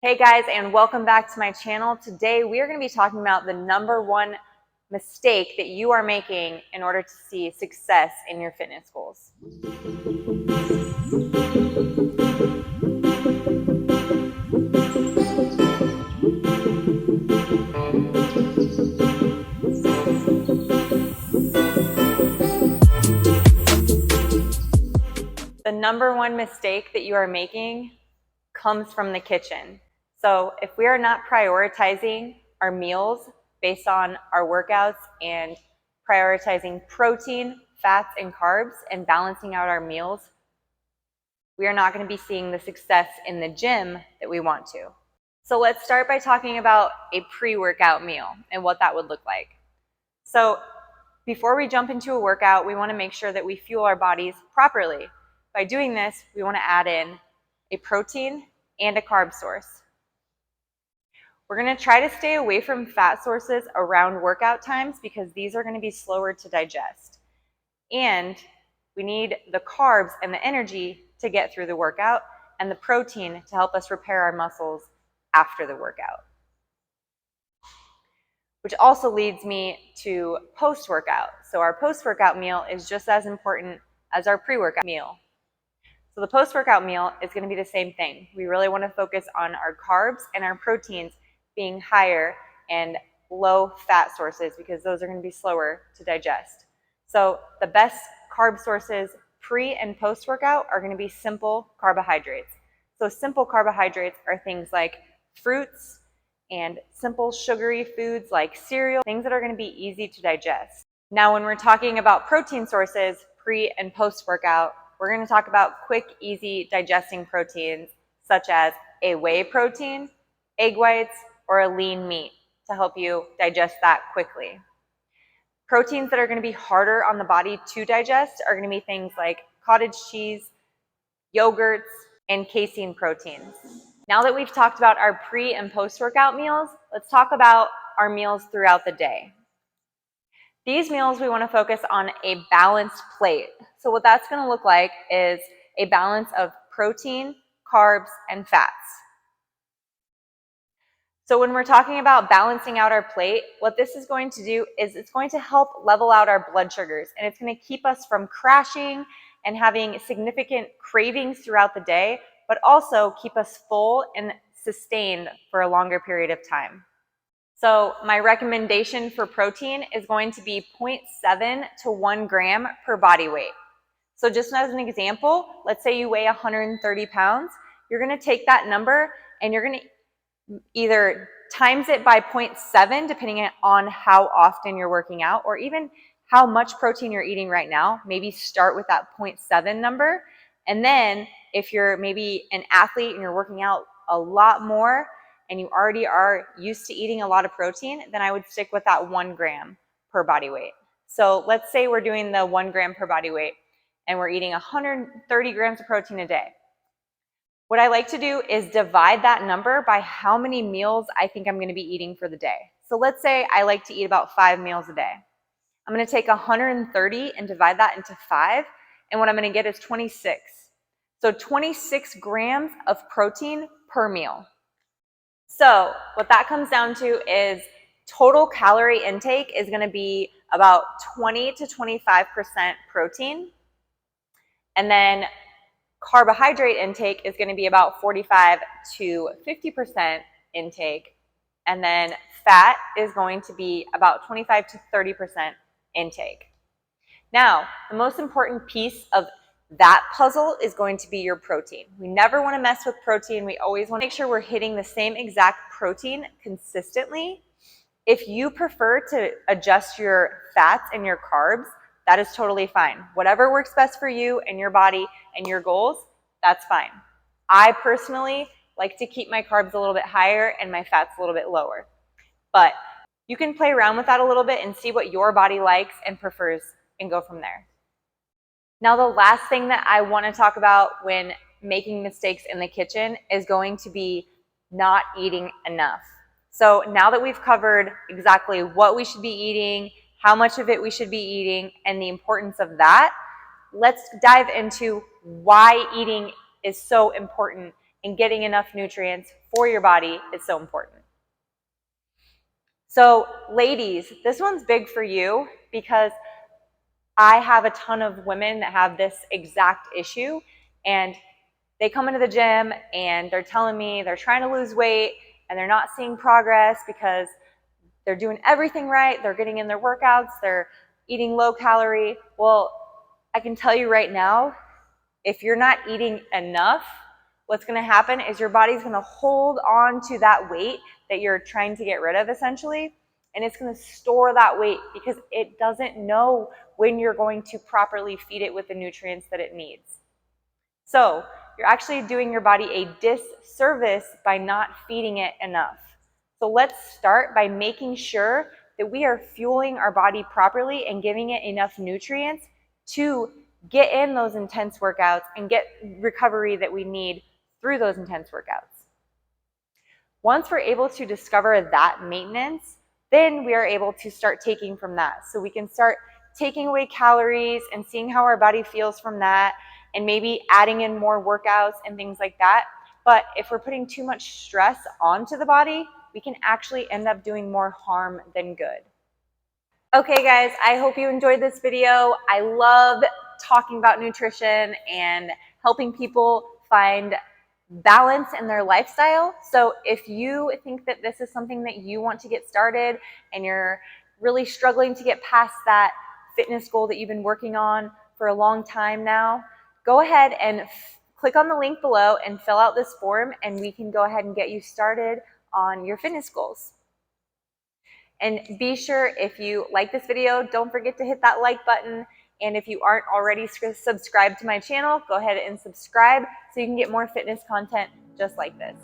Hey guys, and welcome back to my channel. Today we are going to be talking about the number one mistake that you are making in order to see success in your fitness goals. The number one mistake that you are making comes from the kitchen. So if we are not prioritizing our meals based on our workouts and prioritizing protein, fats, and carbs and balancing out our meals, we are not going to be seeing the success in the gym that we want to. So let's start by talking about a pre-workout meal and what that would look like. So before we jump into a workout, we want to make sure that we fuel our bodies properly. By doing this, we want to add in a protein and a carb source. We're going to try to stay away from fat sources around workout times because these are going to be slower to digest. And we need the carbs and the energy to get through the workout and the protein to help us repair our muscles after the workout. Which also leads me to post-workout. So our post-workout meal is just as important as our pre-workout meal. So the post-workout meal is going to be the same thing. We really want to focus on our carbs and our proteins being higher and low fat sources because those are going to be slower to digest. So the best carb sources pre and post-workout are going to be simple carbohydrates. So simple carbohydrates are things like fruits and simple sugary foods like cereal, things that are going to be easy to digest. Now, when we're talking about protein sources pre and post-workout, we're going to talk about quick, easy digesting proteins such as a whey protein, egg whites, or a lean meat to help you digest that quickly. Proteins that are going to be harder on the body to digest are going to be things like cottage cheese, yogurts, and casein proteins. Now that we've talked about our pre and post-workout meals, let's talk about our meals throughout the day. These meals, we want to focus on a balanced plate. So what that's going to look like is a balance of protein, carbs, and fats. So when we're talking about balancing out our plate, what this is going to do is it's going to help level out our blood sugars, and it's going to keep us from crashing and having significant cravings throughout the day, but also keep us full and sustained for a longer period of time. So my recommendation for protein is going to be 0.7 to 1 gram per body weight. So just as an example, let's say you weigh 130 pounds. You're going to take that number and you're going to either times it by 0.7 depending on how often you're working out or even how much protein you're eating right now. Maybe start with that 0.7 number. And then if you're maybe an athlete and you're working out a lot more, and you already are used to eating a lot of protein, then I would stick with that 1 gram per body weight. So let's say we're doing the 1 gram per body weight and we're eating 130 grams of protein a day. What I like to do is divide that number by how many meals I think I'm going to be eating for the day. So let's say I like to eat about 5 meals a day. I'm going to take 130 and divide that into 5, and what I'm going to get is 26. So 26 grams of protein per meal. So what that comes down to is total calorie intake is going to be about 20 to 25% protein. And then carbohydrate intake is going to be about 45 to 50% intake. And then fat is going to be about 25 to 30% intake. Now, the most important piece of that puzzle is going to be your protein. We never want to mess with protein. We always want to make sure we're hitting the same exact protein consistently. If you prefer to adjust your fats and your carbs, that is totally fine. Whatever works best for you and your body and your goals, that's fine. I personally like to keep my carbs a little bit higher and my fats a little bit lower. But you can play around with that a little bit and see what your body likes and prefers and go from there. Now, the last thing that I want to talk about when making mistakes in the kitchen is going to be not eating enough. So now that we've covered exactly what we should be eating, how much of it we should be eating, and the importance of that, let's dive into why eating is so important and getting enough nutrients for your body is so important. So ladies, this one's big for you because I have a ton of women that have this exact issue, and they come into the gym and they're telling me they're trying to lose weight and they're not seeing progress because they're doing everything right. They're getting in their workouts. They're eating low calorie. Well, I can tell you right now, if you're not eating enough, what's going to happen is your body's going to hold on to that weight that you're trying to get rid of essentially, and it's going to store that weight because it doesn't know when you're going to properly feed it with the nutrients that it needs. So you're actually doing your body a disservice by not feeding it enough. So let's start by making sure that we are fueling our body properly and giving it enough nutrients to get in those intense workouts and get recovery that we need through those intense workouts. Once we're able to discover that maintenance, then we are able to start taking from that. So we can start taking away calories and seeing how our body feels from that, and maybe adding in more workouts and things like that. But if we're putting too much stress onto the body, we can actually end up doing more harm than good. Okay guys, I hope you enjoyed this video. I love talking about nutrition and helping people find balance in their lifestyle. So if you think that this is something that you want to get started and you're really struggling to get past that fitness goal that you've been working on for a long time now, go ahead and click on the link below and fill out this form, and we can go ahead and get you started on your fitness goals. And be sure, if you like this video, don't forget to hit that like button. And if you aren't already subscribed to my channel, go ahead and subscribe so you can get more fitness content just like this.